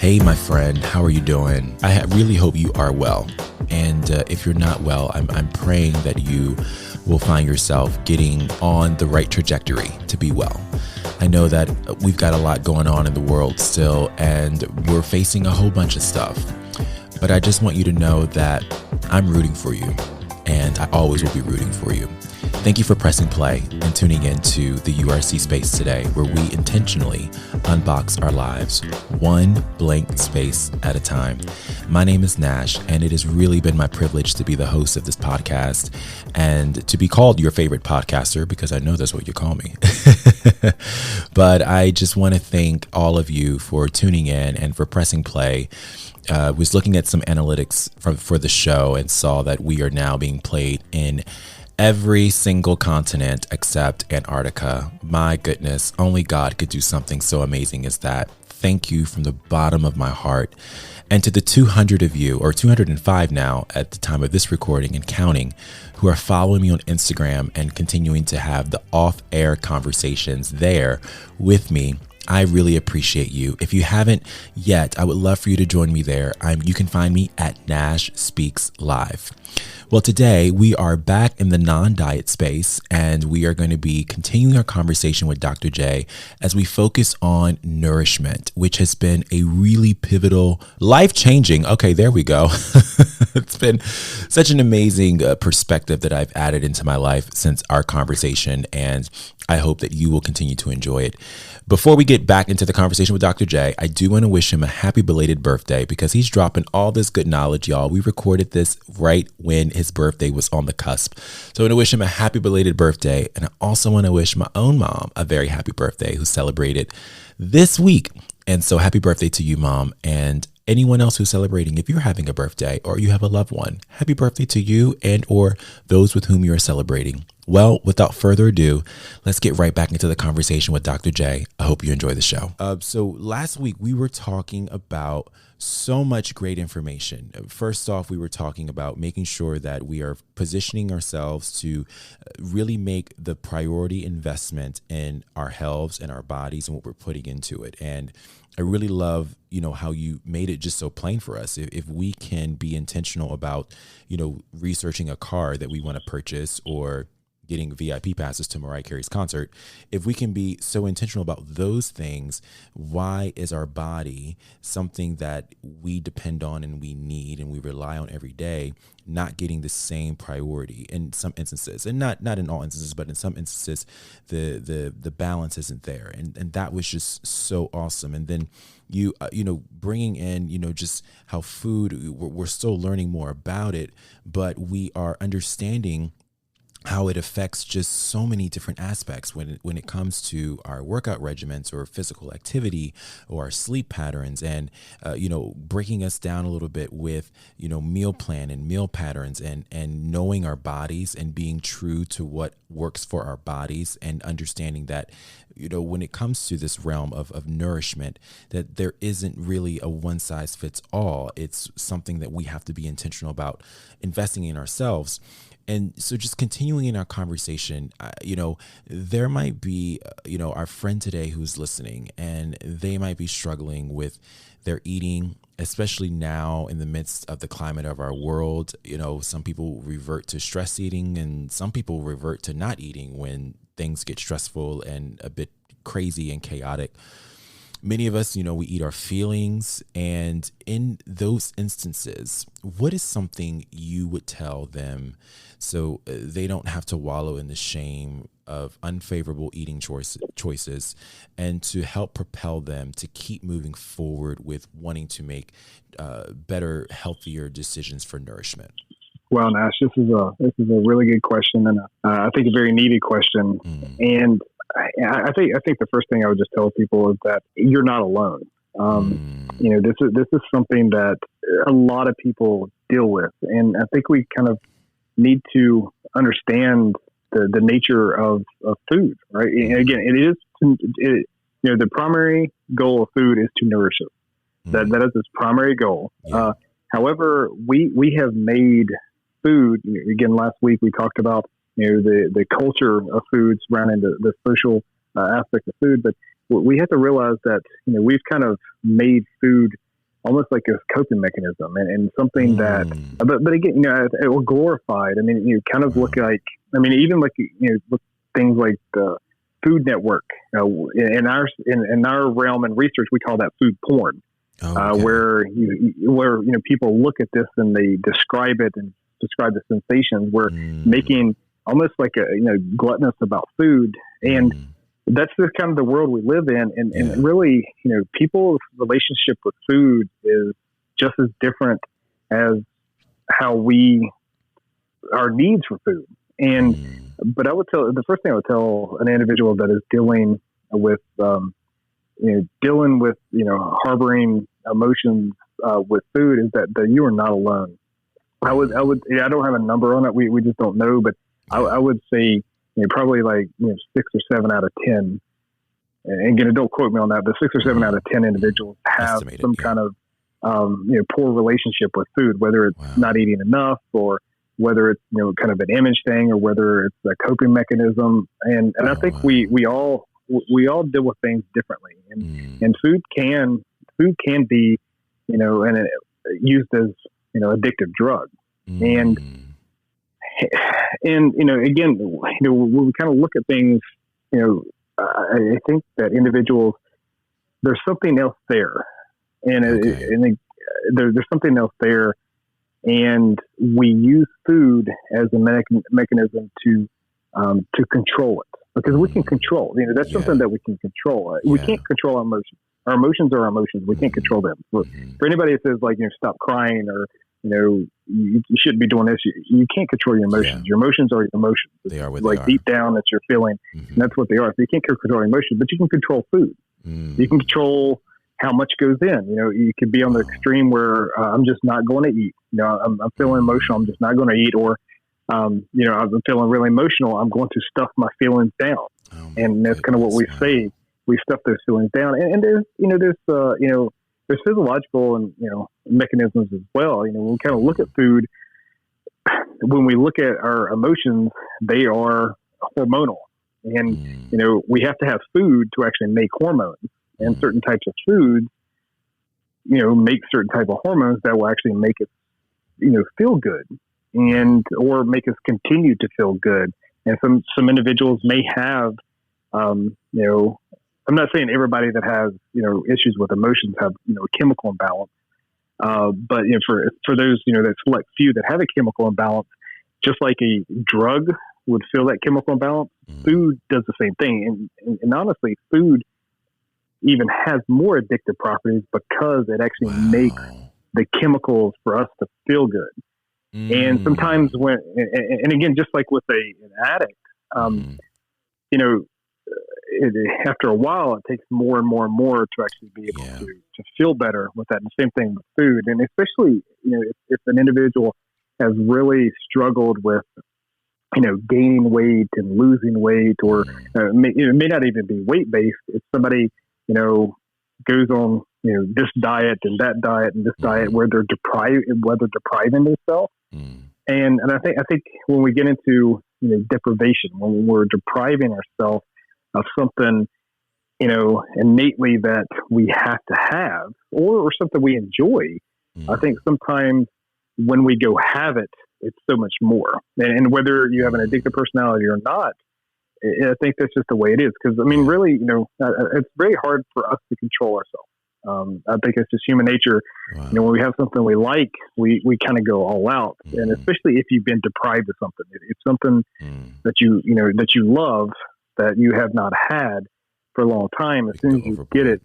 Hey, my friend, how are you doing? I really hope you are well. And if you're not well, I'm praying that you will find yourself getting on the right trajectory to be well. I know that we've got a lot going on in the world still, and we're facing a whole bunch of stuff. But I just want you to know that I'm rooting for you, and I always will be rooting for you. Thank you for pressing play and tuning into the URC space today, where we intentionally unbox our lives one blank space at a time. My name is Nash, and it has really been my privilege to be the host of this podcast and to be called your favorite podcaster, because I know that's what you call me. But I just want to thank all of you for tuning in and for pressing play. Was looking at some analytics for the show and saw that we are now being played in every single continent except Antarctica. My goodness, only God could do something so amazing as that. Thank you from the bottom of my heart. And to the 200 of you, or 205 now at the time of this recording and counting, who are following me on Instagram and continuing to have the off-air conversations there with me, I really appreciate you. If you haven't yet, I would love for you to join me there. You can find me at Nash Speaks Live. Well, today we are back in the non-diet space, and we are going to be continuing our conversation with Dr. J as we focus on nourishment, which has been a really pivotal, life-changing, okay, there we go. It's been such an amazing perspective that I've added into my life since our conversation, and I hope that you will continue to enjoy it. Before we get back into the conversation with Dr. J, I do want to wish him a happy belated birthday, because he's dropping all this good knowledge, y'all. We recorded this right when his birthday was on the cusp. So I want to wish him a happy belated birthday. And I also want to wish my own mom a very happy birthday, who celebrated this week. And so happy birthday to you, Mom. And anyone else who's celebrating, if you're having a birthday or you have a loved one, happy birthday to you and or those with whom you are celebrating. Well, without further ado, let's get right back into the conversation with Dr. J. I hope you enjoy the show. So last week we were talking about so much great information. First off, we were talking about making sure that we are positioning ourselves to really make the priority investment in our health and our bodies and what we're putting into it. And I really love, how you made it just so plain for us. If we can be intentional about, researching a car that we want to purchase or getting VIP passes to Mariah Carey's concert, if we can be so intentional about those things, why is our body something that we depend on and we need and we rely on every day not getting the same priority in some instances? And not in all instances, but in some instances, the balance isn't there. And that was just so awesome. And then you bringing in, just how food, we're still learning more about it, but we are understanding how it affects just so many different aspects when it comes to our workout regimens or physical activity or our sleep patterns, and breaking us down a little bit with meal plan and meal patterns and knowing our bodies and being true to what works for our bodies, and understanding that when it comes to this realm of nourishment, that there isn't really a one size fits all. It's something that we have to be intentional about investing in ourselves. And so just continuing in our conversation, there might be, our friend today who's listening, and they might be struggling with their eating, especially now in the midst of the climate of our world. Some people revert to stress eating, and some people revert to not eating when things get stressful and a bit crazy and chaotic. Many of us, we eat our feelings. And in those instances, what is something you would tell them so they don't have to wallow in the shame of unfavorable eating choices, and to help propel them to keep moving forward with wanting to make better, healthier decisions for nourishment? Well, Nash, this is a really good question, and I think a very needed question. And I think the first thing I would just tell people is that you're not alone. This is something that a lot of people deal with, and I think we kind of need to understand the nature of food, right? And again, the primary goal of food is to nourish us. That is its primary goal. Yeah. However, we have made food. Again, last week we talked about the culture of foods surrounding the social aspect of food, but we have to realize that we've kind of made food almost like a coping mechanism and something that, but again, it was glorified. I mean, you kind of look like, I mean, even like, with things like the Food Network, in our realm and research, we call that food porn, where people look at this and they describe it and describe the sensations. We're making almost like gluttonous about food. And that's just kind of the world we live in. And really, people's relationship with food is just as different as how our needs for food. And, but the first thing I would tell an individual that is dealing with, harboring emotions, with food is that you are not alone. I don't have a number on it. We just don't know, but I would say, probably like 6 or 7 out of 10. And again, don't quote me on that, but 6 or 7 out of 10 individuals have some kind of poor relationship with food, whether it's not eating enough or whether it's kind of an image thing or whether it's a coping mechanism. And I think we all deal with things differently. And food can be and used as addictive drug. And again, when we kind of look at things, I think that individuals, there's something else there, and there's something else there, and we use food as a mechanism to control it, because we can control. That's something that we can control. We can't control our emotions. Our emotions are our emotions. We can't control them. For anybody that says like stop crying or you shouldn't be doing this. You can't control your emotions. Yeah. Your emotions are your emotions. They are what like they are. Deep down, that's your feeling, and that's what they are. So you can't control emotions, but you can control food. You can control how much goes in. You could be on the extreme where I'm just not going to eat. I'm feeling emotional. I'm just not going to eat. Or, I'm feeling really emotional. I'm going to stuff my feelings down. And that's kind of what we say. We stuff those feelings down. And there's physiological and, mechanisms as well. When we kind of look at food, when we look at our emotions, they are hormonal. And, we have to have food to actually make hormones. And certain types of foods, make certain type of hormones that will actually make us, feel good or make us continue to feel good. And some individuals may have, I'm not saying everybody that has, issues with emotions have, a chemical imbalance. But for those, that select few that have a chemical imbalance, just like a drug would fill that chemical imbalance, food does the same thing. And honestly, food even has more addictive properties because it actually makes the chemicals for us to feel good. And sometimes and again, just like with an addict, after a while, it takes more and more and more to actually be able to feel better with that. And the same thing with food. And especially, if an individual has really struggled with, gaining weight and losing weight, or it may not even be weight based. If somebody, goes on, this diet and that diet and this diet where they're depriving themselves. And I think when we get into, deprivation, when we're depriving ourselves of something, innately that we have to have, or something we enjoy, I think sometimes when we go have it, it's so much more. And whether you have an addictive personality or not, I think that's just the way it is. Because, really, it's very hard for us to control ourselves. I think it's just human nature. When we have something we like, we kind of go all out. And especially if you've been deprived of something, it's something that that you love, that you have not had for a long time. As soon as you get it,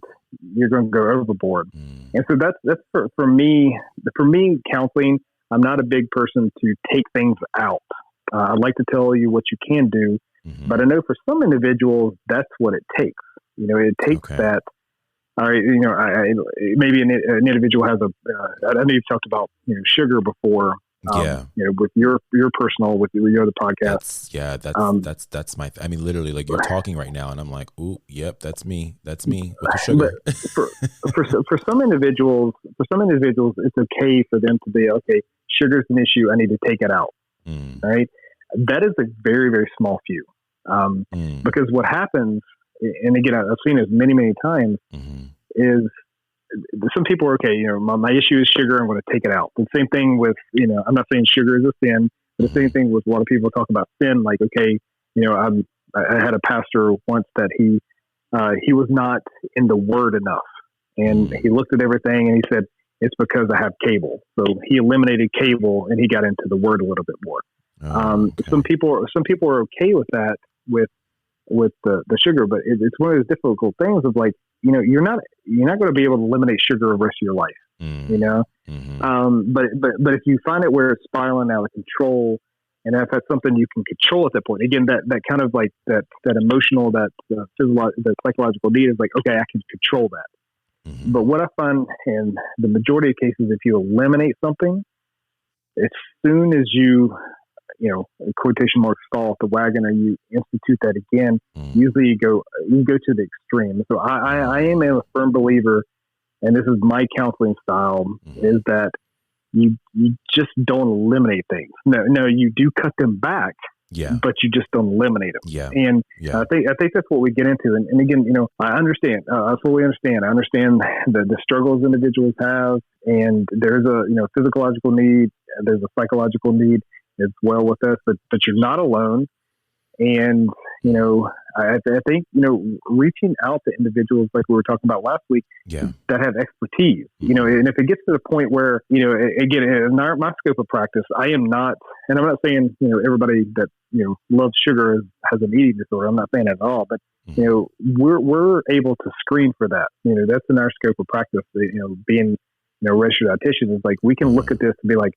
you're going to go overboard. And so that's for me. For me, counseling, I'm not a big person to take things out. I'd like to tell you what you can do, but I know for some individuals, that's what it takes. It takes that. All right, maybe an individual has I know you've talked about sugar before. With your personal, with your other podcast. That's my. Literally, like you're talking right now, and I'm like, ooh, yep, that's me with the sugar. But for some individuals, it's okay for them to be okay. Sugar's an issue. I need to take it out. Right. That is a very, very small few. Because what happens, and again, I've seen this many, many times, is some people are okay. My issue is sugar. I'm going to take it out. The same thing with, I'm not saying sugar is a sin. But the same thing with a lot of people talk about sin. Like, okay, I had a pastor once that he was not in the Word enough, and he looked at everything and he said, it's because I have cable. So he eliminated cable and he got into the Word a little bit more. Okay. Some people are okay with that with the sugar, but it's one of those difficult things of like, you're not going to be able to eliminate sugar the rest of your life, but if you find it where it's spiraling out of control, and if that's something you can control at that point, again, that kind of like that emotional, that the psychological need is like, okay, I can control that. But what I find in the majority of cases, if you eliminate something, as soon as you in quotation marks, fall off the wagon, or you institute that again, usually you go to the extreme. So I am a firm believer, and this is my counseling style, is that you just don't eliminate things. No, you do cut them back. Yeah. But you just don't eliminate them. Yeah. And I think that's what we get into. And again, I understand. I fully understand. I understand the struggles individuals have, and there's a physiological need, there's a psychological need as well with us. But you're not alone. And I think reaching out to individuals like we were talking about last week that have expertise. And if it gets to the point where again, in my scope of practice, I am not, and I'm not saying everybody that loves sugar has an eating disorder. I'm not saying that at all. But we're able to screen for that. That's in our scope of practice. Being registered dietitian is like, we can look at this and be like,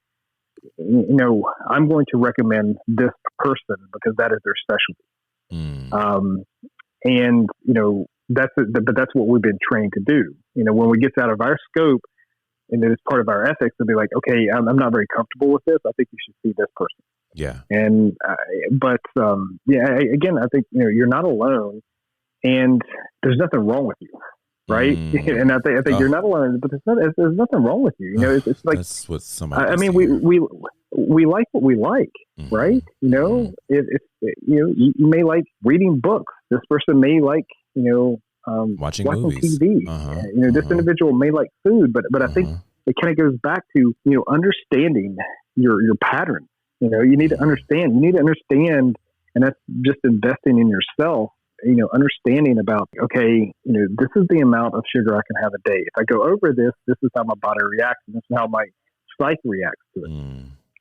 I'm going to recommend this person because that is their specialty. And that's what we've been trained to do. When we get out of our scope, and it's part of our ethics to be like, okay, I'm not very comfortable with this. I think you should see this person. Yeah. And again, I think you're not alone, and there's nothing wrong with you. Right. And I think you're not alone, but there's nothing wrong with you. It's like, that's what somebody, we like what we like, right? You may like reading books. This person may like, watching movies. TV. This individual may like food, but I think it kind of goes back to, understanding your pattern. You need to understand, and that's just investing in yourself. Understanding about, okay, this is the amount of sugar I can have a day. If I go over this, this is how my body reacts, and this is how my psyche reacts to it.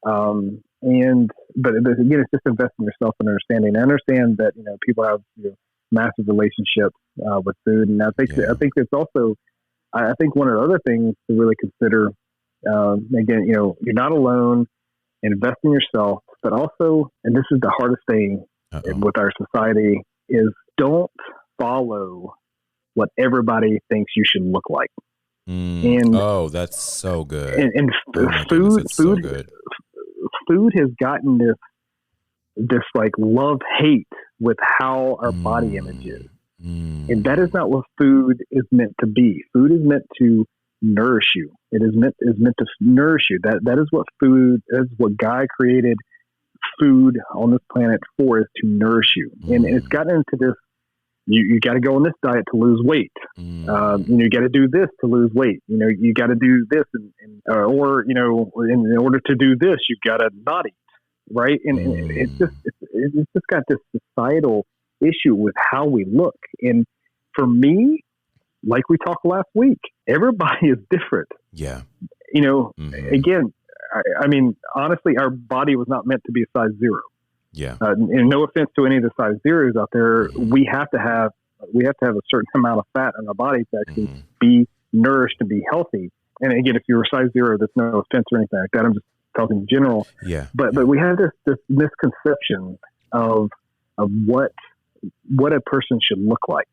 But again, it's just investing in yourself and understanding. I understand that people have massive relationships with food, and I think it's also, I think one of the other things to really consider. Again, you're not alone. Invest in yourself, but also, and this is the hardest thing with our society, is don't follow what everybody thinks you should look like. And that's so good. And food has gotten this like love-hate with how our body image is. And that is not what food is meant to be. Food is meant to nourish you. It is meant to nourish you. That is what food is, what God created food on this planet for, is to nourish you. And it's gotten into this, you got to go on this diet to lose weight. You got to do this to lose weight. You got to do this, or in order to do this, you've got to not eat, right? And it's just got this societal issue with how we look. And for me, like we talked last week, everybody is different. Yeah. Again, I mean, honestly, our body was not meant to be a size 0. Yeah. And no offense to any of the size 0s out there, we have to have a certain amount of fat in our body to actually be nourished and be healthy. And again, if you're a size 0, there's no offense or anything like that. I'm just talking in general. Yeah. But we have this misconception of what a person should look like.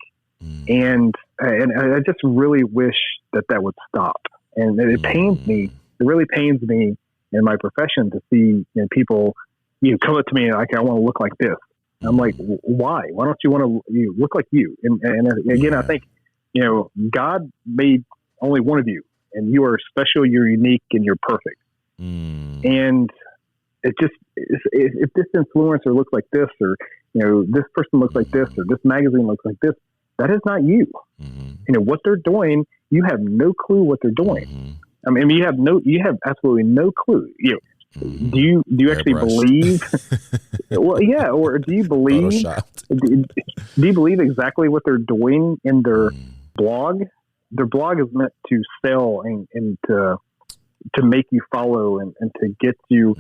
And I just really wish that would stop. And it pains me. It really pains me in my profession to see people, come up to me like, I want to look like this. I'm like, why? Why don't you want to look like you? And again, I think, God made only one of you, and you are special, you're unique, and you're perfect. And it just, if this influencer looks like this, or, this person looks like this, or this magazine looks like this, that is not you. What they're doing, you have no clue what they're doing. Mm-hmm. I mean, you have absolutely no clue. Mm-hmm. Do you actually believe? Well, yeah. Or do you believe? Do you believe exactly what they're doing in their blog? Their blog is meant to sell and to make you follow and to get you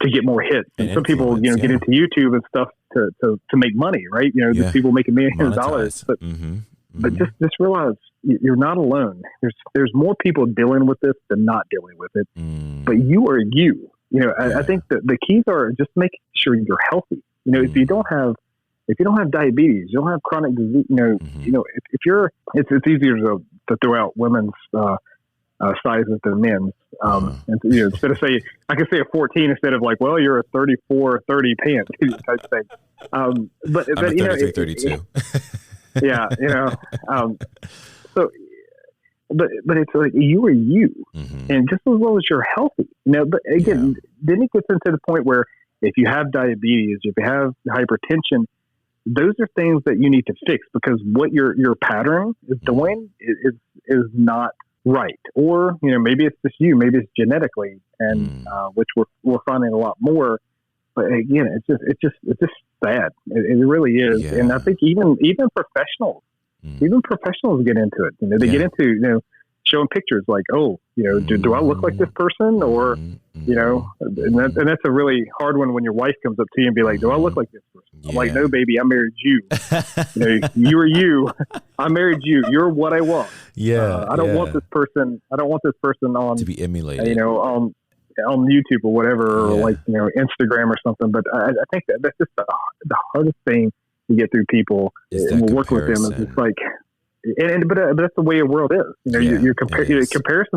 to get more hits. And some people, get into YouTube and stuff to make money, right? There's people making millions of dollars, but but just realize you're not alone. There's more people dealing with this than not dealing with it. But you are you. I think that the keys are just making sure you're healthy. If you don't have diabetes, you don't have chronic disease. If you're, it's easier to throw out women's sizes than men's. And instead of I can say a 14 instead of like, well, you're a 34, 30 pants type thing. But I'm a 33, 32. Yeah, so. But it's like you are you, and just as well as you're healthy. But again, then it gets into the point where if you have diabetes, if you have hypertension, those are things that you need to fix because what your pattern is doing is not right. Or maybe it's just you, maybe it's genetically, and which we're finding a lot more. But again, it's just sad. It really is, and I think even professionals. Even professionals get into it. They get into showing pictures like, oh, do I look like this person, or and that's a really hard one when your wife comes up to you and be like, do I look like this person? I'm like, no, baby, I married you. You are you. I married you. You're what I want. I don't want this person. I don't want this person on to be emulated. On YouTube or whatever, or like Instagram or something. But I think that's just the hardest thing to get through people and we'll work with them. It's like, but that's the way the world is. Your comparison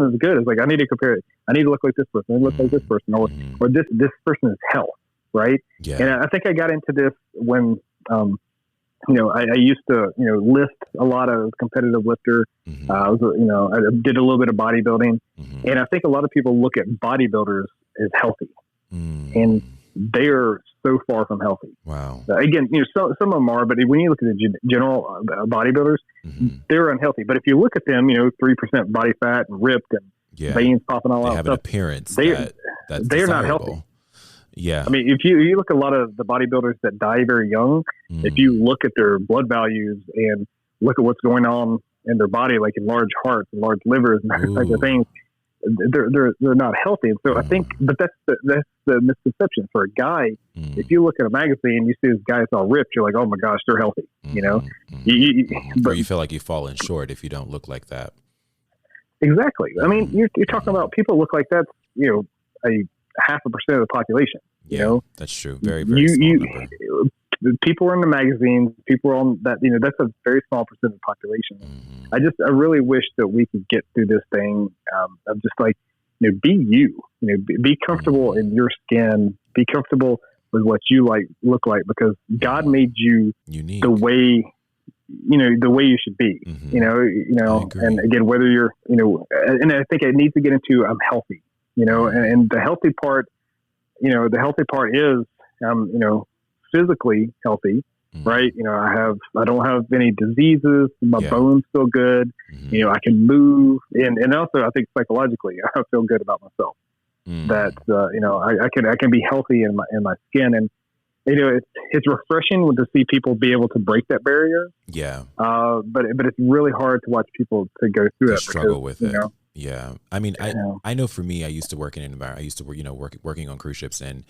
is good. It's like, I need to compare it. I need to look like this person. I need to look like this person, or this person is health, right? And I think I got into this when, I used to, lift a lot of competitive lifter. I did a little bit of bodybuilding, and I think a lot of people look at bodybuilders as healthy, and they're so far from healthy. Wow. Again, some of them are, but when you look at the general bodybuilders, they're unhealthy. But if you look at them, 3% body fat and ripped and veins popping all out, they have an appearance that's they're not healthy. Yeah. I mean, if you look at a lot of the bodybuilders that die very young, if you look at their blood values and look at what's going on in their body, like in large hearts and large livers and that type of things, they're not healthy. And so I think, but that's the misconception for a guy. If you look at a magazine and you see this guy that's all ripped, you're like, oh my gosh, they're healthy. But you feel like you've fallen short if you don't look like that. Exactly. I mean, you're talking about people look like that's, a 0.5% of the population. That's true. Very, very small number. People are in the magazines. People are on that. That's a very small percent of the population. I really wish that we could get through this thing of just like, be you. Be comfortable in your skin. Be comfortable with what you look like, because God made you unique, the way you should be. And again, whether you're, and I think it needs to get into I'm healthy. And the healthy part, is physically healthy, right? I don't have any diseases. My bones feel good. I can move, and also I think psychologically, I feel good about myself. That I can be healthy in my skin, and it's refreshing to see people be able to break that barrier. But it's really hard to watch people to go through it. Struggle with it. Yeah. I mean, I know for me, I used to work in an environment. I used to work, working on cruise ships and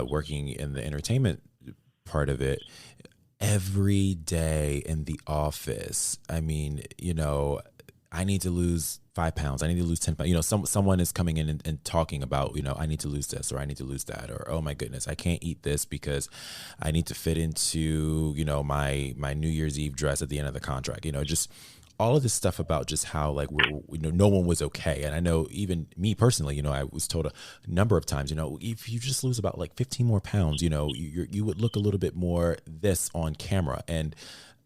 working in the entertainment part of it every day in the office. I mean, I need to lose 5 pounds. I need to lose 10 pounds. Someone is coming in and talking about, I need to lose this, or I need to lose that, or, oh my goodness, I can't eat this because I need to fit into, my New Year's Eve dress at the end of the contract, just all of this stuff about just how no one was okay. And I know even me personally, I was told a number of times, if you just lose about 15 more pounds, you would look a little bit more this on camera. And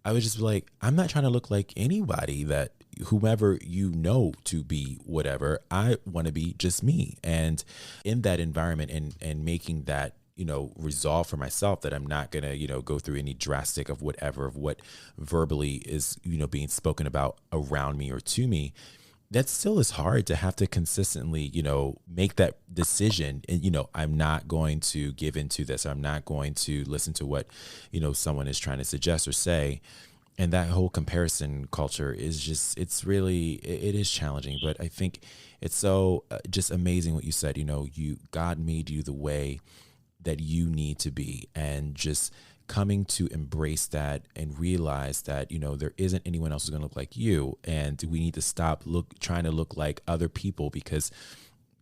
I was just like, I'm not trying to look like anybody that whomever to be whatever. I want to be just me. And in that environment and making that, resolve for myself that I'm not going to, go through any drastic of what verbally is, being spoken about around me or to me. that still is hard to have to consistently, make that decision. And, I'm not going to give into this. I'm not going to listen to what, someone is trying to suggest or say. And that whole comparison culture is just, it is challenging. But I think it's so just amazing what you said. God made you the way that you need to be, and just coming to embrace that and realize that, there isn't anyone else who's going to look like you. And we need to stop trying to look like other people, because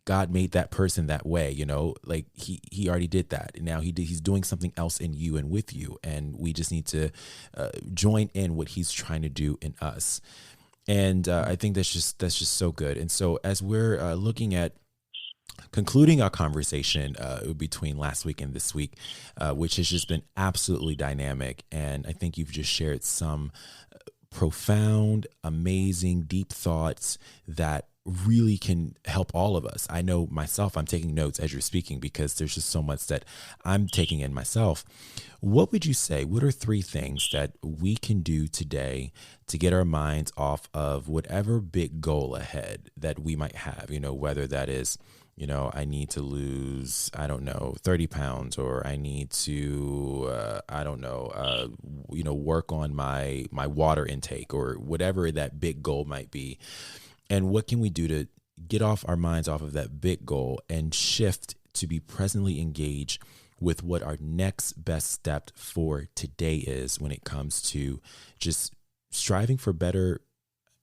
God made that person that way, like he already did that. And now he's doing something else in you and with you. And we just need to join in what he's trying to do in us. And I think that's just so good. And so as we're looking at concluding our conversation between last week and this week, which has just been absolutely dynamic. And I think you've just shared some profound, amazing, deep thoughts that really can help all of us. I know myself, I'm taking notes as you're speaking, because there's just so much that I'm taking in myself. What would you say? What are 3 things that we can do today to get our minds off of whatever big goal ahead that we might have, whether that is, I need to lose, 30 pounds, or I need to, work on my water intake, or whatever that big goal might be. And what can we do to get our minds off of that big goal and shift to be presently engaged with what our next best step for today is when it comes to just striving for better.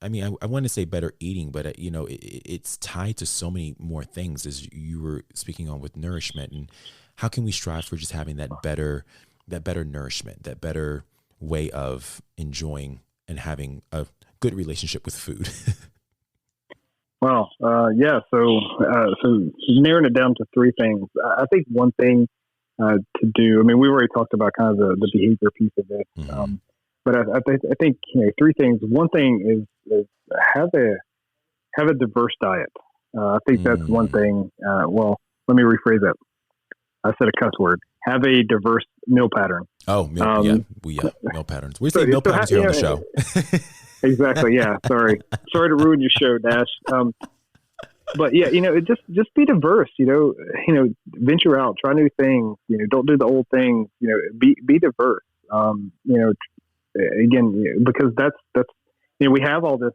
I mean, I want to say better eating, but it's tied to so many more things, as you were speaking on with nourishment. And how can we strive for just having that better nourishment, that better way of enjoying and having a good relationship with food? Well, yeah. So narrowing it down to 3 things. I think one thing to do. I mean, we've already talked about kind of the behavior piece of this, Mm-hmm. but I think 3 things. One thing is have a diverse diet. I think that's one thing. Well, let me rephrase that. I said a cuss word. Have a diverse meal pattern. Oh, meal patterns. We say meal patterns here on the show. Exactly. Yeah. Sorry to ruin your show, Nash. But yeah, just be diverse. Venture out, try new things. Don't do the old things. Be diverse. Again, because that's we have all this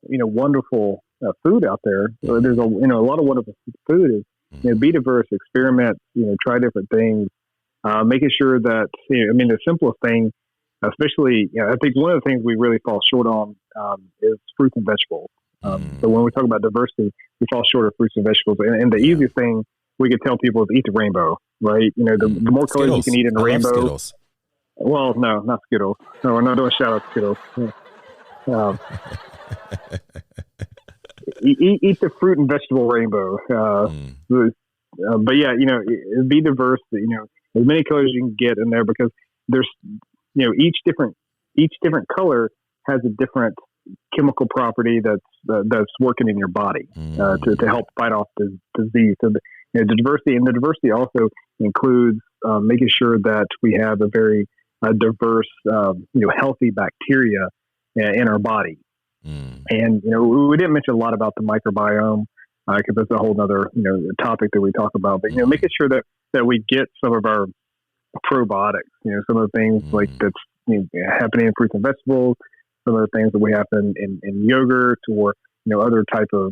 wonderful food out there. So there's a lot of wonderful food. Be diverse, experiment. Try different things. Making sure that the simplest thing. Especially, I think one of the things we really fall short on is fruits and vegetables. So when we talk about diversity, we fall short of fruits and vegetables. And the easiest thing we could tell people is eat the rainbow, right? The more colors you can eat in the rainbow. Skittles. Well, no, not Skittles. No, we're not doing shout out Skittles. Eat the fruit and vegetable rainbow. But yeah, be diverse. As many colors you can get in there, because there's each different color has a different chemical property that's working in your body to help fight off the disease. So the diversity also includes making sure that we have a very diverse, healthy bacteria in our body. And we didn't mention a lot about the microbiome because that's a whole other topic that we talk about. But making sure that we get some of our probiotics, some of the things like that's happening in fruits and vegetables, some of the things that we have in yogurt or other type of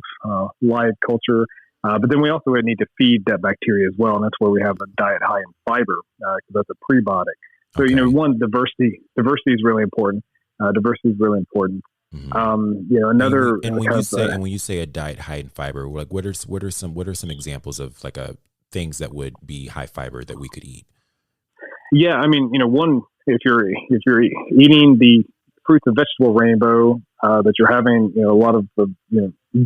live culture. But then we also need to feed that bacteria as well, and that's where we have a diet high in fiber because that's a prebiotic. So one, diversity is really important. Another and when you say a diet high in fiber, like what are some examples of like things that would be high fiber that we could eat? Yeah, one, if you're eating the fruits and vegetable rainbow, that you're having a lot of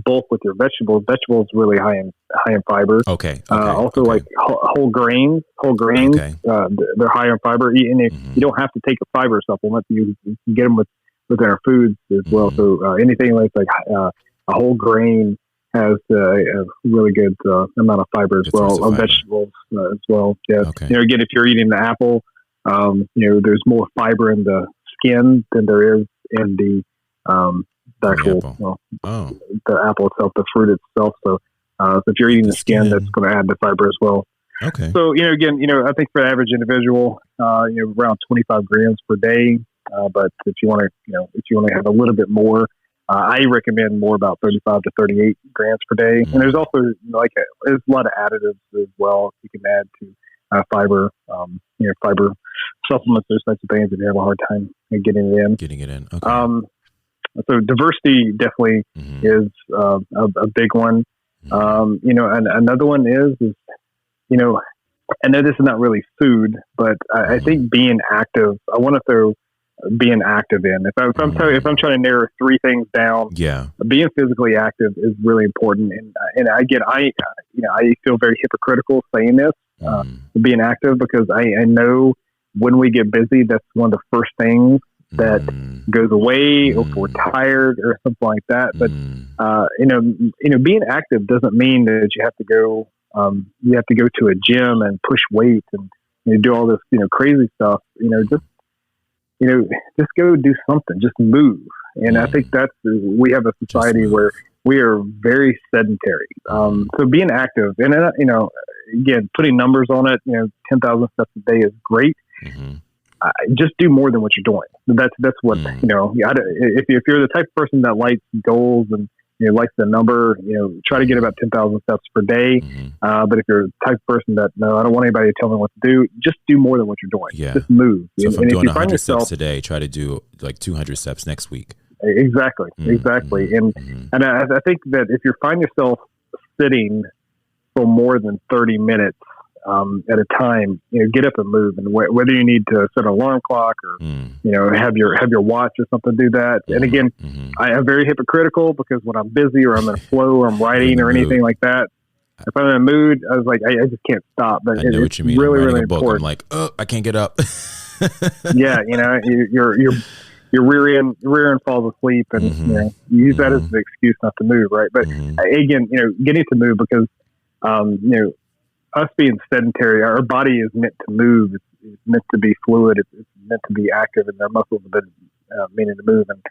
bulk with your vegetables. Vegetables really high in fiber. Also like whole grains. Okay. They're high in fiber. And you don't have to take a fiber supplement. You can get them within our foods as well. So anything like a whole grain has a really good amount of fiber as well. Vegetables as well. Yeah. Okay. Again, if you're eating the apple, there's more fiber in the skin than there is in the the actual, the apple itself, the fruit itself. So if you're eating the skin, that's going to add the fiber as well. Okay. So, again, I think for the average individual, around 25 grams per day. But if you want to have a little bit more, I recommend more about 35 to 38 grams per day. And there's also there's a lot of additives as well you can add to fiber, fiber supplements, those types of things if you have a hard time getting it in. Okay. So diversity definitely is a big one. And another one is I know this is not really food, but I think being active. I want to throw being active in. If I'm trying to narrow three things down, being physically active is really important. And I feel very hypocritical saying this, being active, because I know when we get busy, that's one of the first things that goes away, or if we're tired or something like that. But being active doesn't mean that you have to go. You have to go to a gym and push weights and do all this crazy stuff. Just go do something. Just move. And I think we have a society where we are very sedentary. So being active, and again, putting numbers on it. 10,000 steps a day is great. Just do more than what you're doing. That's what If you're the type of person that likes goals and likes the number, try to get about 10,000 steps per day. But if you're the type of person that, no, I don't want anybody to tell me what to do, just do more than what you're doing. Yeah. Just move. So if I'm doing 100 steps today, try to do like 200 steps next week. Exactly. And I think that if you find yourself sitting for more than 30 minutes at a time, get up and move. And whether you need to set an alarm clock or have your watch or something, do that. And again, I am very hypocritical, because when I'm busy or I'm in a flow or I'm writing or anything like that, if I'm in a mood, I was like, I just can't stop. But I know what you mean. Really, really important. I'm like, I can't get up. Your rear end falls asleep, and you use that as an excuse not to move, right? But again, getting to move, because us being sedentary, our body is meant to move. It's meant to be fluid. It's meant to be active, and our muscles have been meaning to move. And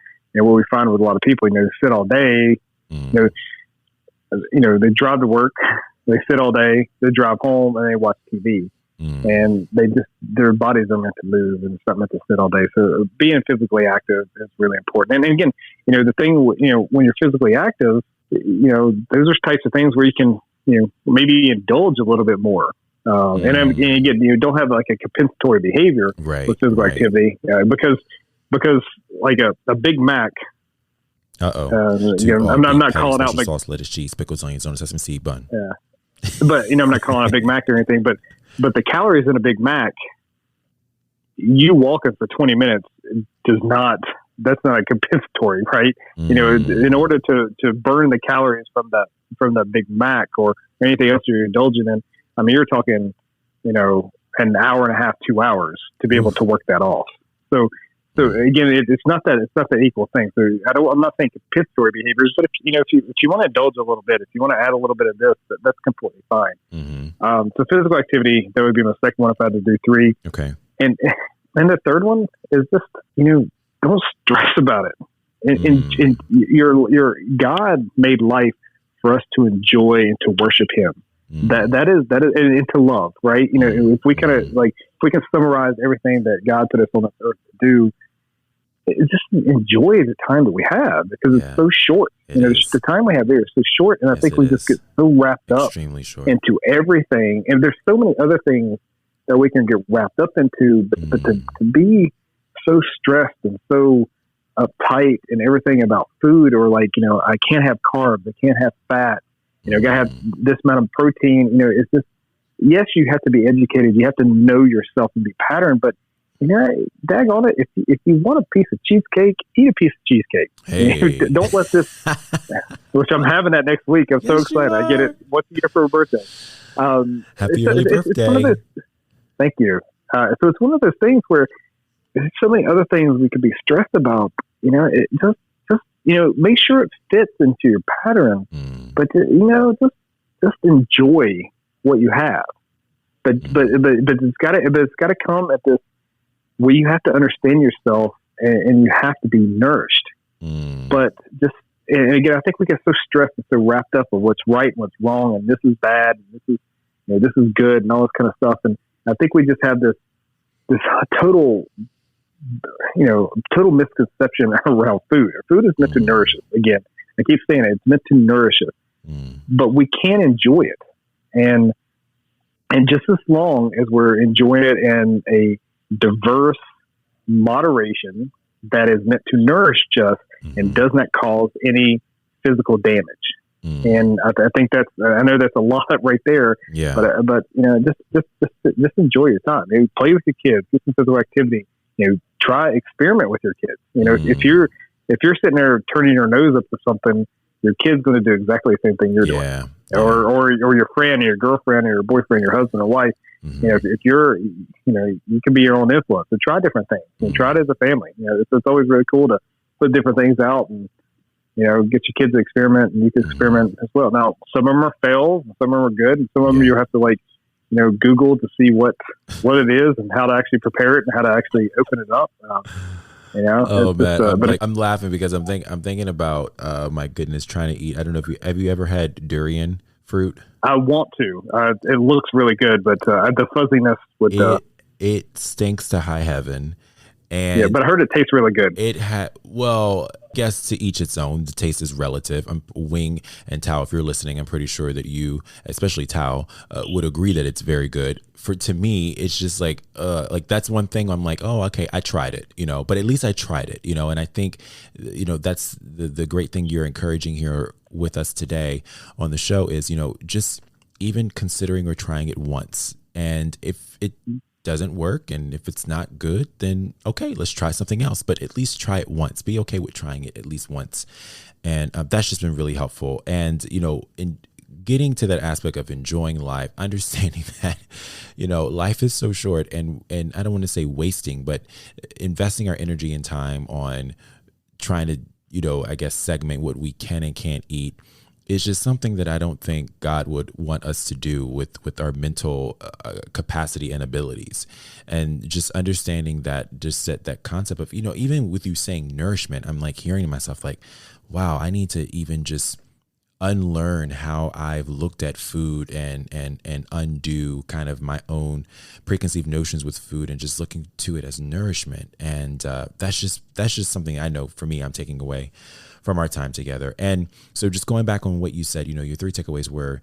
what we find with a lot of people, they sit all day. They drive to work, they sit all day, they drive home, and they watch TV. And their bodies are meant to move, and it's not meant to sit all day. So being physically active is really important. And again, the thing, when you're physically active, those are types of things where you can, maybe indulge a little bit more. And again, you don't have like a compensatory behavior with physical activity, because like a Big Mac. I'm not calling out sauce, lettuce, cheese, pickles, onions on a sesame seed bun. Yeah, but I'm not calling out a Big Mac or anything. But the calories in a Big Mac, you walking for 20 minutes that's not a compensatory, right? In order to burn the calories from the Big Mac or anything else you're indulging in, I mean, you're talking, an hour and a half, 2 hours to be able to work that off. So again, it's not that equal thing. So I'm not saying compensatory behaviors, but if you want to indulge a little bit, if you want to add a little bit of this, that's completely fine. So physical activity, that would be my second one if I had to do three. Okay. And the third one is just, don't stress about it. And your God made life for us to enjoy and to worship Him. That is and to love, right? If we kind of if we can summarize everything that God put us on this earth to do, just enjoy the time that we have, because it's so short. The time we have there is so short, and I think we just get so wrapped up into everything. And there's so many other things that we can get wrapped up into, but to be so stressed and so uptight and everything about food, or I can't have carbs, I can't have fat, gotta have this amount of protein. It's just, yes, you have to be educated, you have to know yourself and be patterned, but daggone it, if you want a piece of cheesecake, eat a piece of cheesecake. Hey. Don't let this, which I'm having that next week. I'm so excited. I get it once a year for a birthday. Happy early birthday. Thank you. So it's one of those things where there's so many other things we could be stressed about. It just make sure it fits into your pattern, but just enjoy what you have. But it's got to come at this where you have to understand yourself, and you have to be nourished. But just, and again, I think we get so stressed and so wrapped up of what's right and what's wrong, and this is bad, and this is, this is good, and all this kind of stuff. And I think we just have this total, total misconception around food. Food is meant to nourish us. Again, I keep saying it, it's meant to nourish us, but we can enjoy it. And just as long as we're enjoying it in a diverse moderation that is meant to nourish us and does not cause any physical damage. And I think I know that's a lot right there, but just enjoy your time. Maybe play with your kids, get some physical activity, experiment with your kids. If you're sitting there turning your nose up to something, your kid's going to do exactly the same thing you're doing. Or your friend or your girlfriend or your boyfriend, your husband or wife. If you're, you can be your own influence and try different things and try it as a family. It's always really cool to put different things out and, get your kids to experiment, and you can experiment as well. Now, some of them are fails, and some of them are good, and some of them you have to Google to see what it is and how to actually prepare it and how to actually open it up. Oh man, I'm laughing because I'm thinking about my goodness, trying to eat. I don't know if have you ever had durian fruit? I want to. It looks really good, but the fuzziness would. It stinks to high heaven. And but I heard it tastes really good. Guess to each its own. The taste is relative. Wing and Tao, if you're listening, I'm pretty sure that you, especially Tao, would agree that it's very good. To me, it's just like that's one thing I'm like, oh, okay, I tried it, but at least I tried it, and I think, that's the great thing you're encouraging here with us today on the show is, just even considering or trying it once. And if it doesn't work and if it's not good, then okay, let's try something else, but at least try it once. Be okay with trying it at least once. And that's just been really helpful. And, in getting to that aspect of enjoying life, understanding that, life is so short and I don't want to say wasting, but investing our energy and time on trying to, I guess, segment what we can and can't eat is just something that I don't think God would want us to do with our mental capacity and abilities. And just understanding that concept of, even with you saying nourishment, I'm like hearing to myself like, wow, I need to even just unlearn how I've looked at food and undo kind of my own preconceived notions with food and just looking to it as nourishment. And that's just something I know for me I'm taking away from our time together. And so just going back on what you said, your 3 takeaways were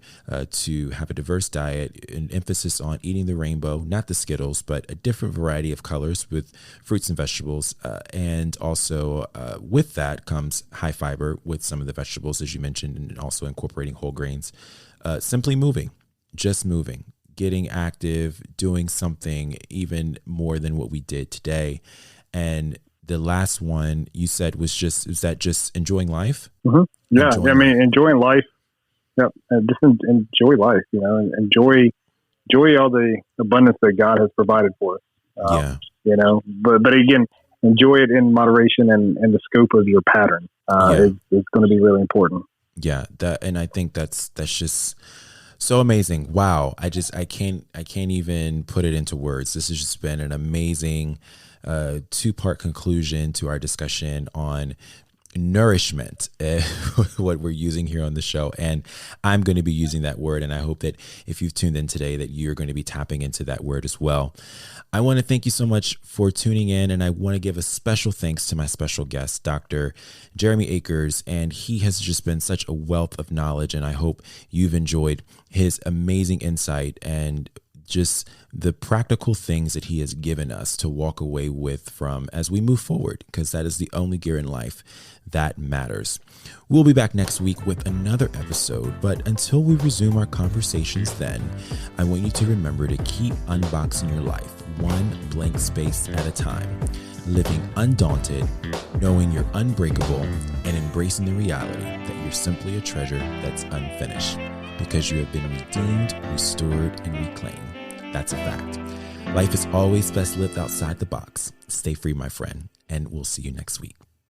to have a diverse diet, an emphasis on eating the rainbow, not the Skittles, but a different variety of colors with fruits and vegetables. And also with that comes high fiber with some of the vegetables, as you mentioned, and also incorporating whole grains. Simply moving, just moving, getting active, doing something even more than what we did today. And the last one you said was just enjoying life? Mm-hmm. Yeah. Enjoying life. Yep. Just enjoy life, and enjoy all the abundance that God has provided for us. But again, enjoy it in moderation and the scope of your pattern is going to be really important. Yeah. And I think that's just so amazing. Wow. I can't even put it into words. This has just been an amazing 2-part conclusion to our discussion on nourishment, what we're using here on the show. And I'm going to be using that word. And I hope that if you've tuned in today, that you're going to be tapping into that word as well. I want to thank you so much for tuning in. And I want to give a special thanks to my special guest, Dr. Jeremy Akers. And he has just been such a wealth of knowledge. And I hope you've enjoyed his amazing insight and just the practical things that he has given us to walk away with from as we move forward, because that is the only gear in life that matters. We'll be back next week with another episode, but until we resume our conversations then, I want you to remember to keep unboxing your life, one blank space at a time, living undaunted, knowing you're unbreakable, and embracing the reality that you're simply a treasure that's unfinished, because you have been redeemed, restored, and reclaimed. That's a fact. Life is always best lived outside the box. Stay free, my friend, and we'll see you next week.